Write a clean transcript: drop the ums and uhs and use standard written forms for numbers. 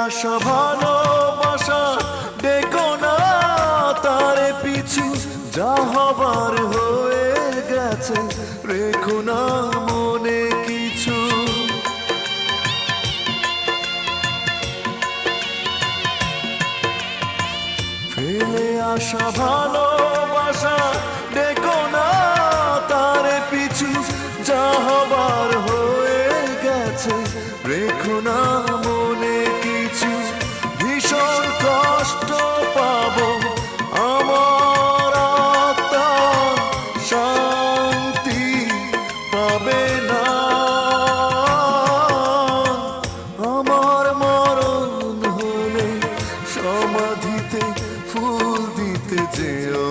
আসা ভালোবাসা ডেকো না তারে পিছু, যা হবার হয়ে গেছে রেখো না মনে কিছু। ফেলে আসা ভালোবাসা ডেকো না তারে পিছু, যা হবার হয়ে গেছে রেখো না মনে কিছু। ভীষণ কষ্ট পাবো আমার আত্মা, শান্তি পাবে না। আমার মরণ হলে সমাধিতে ফুল দিতে যেও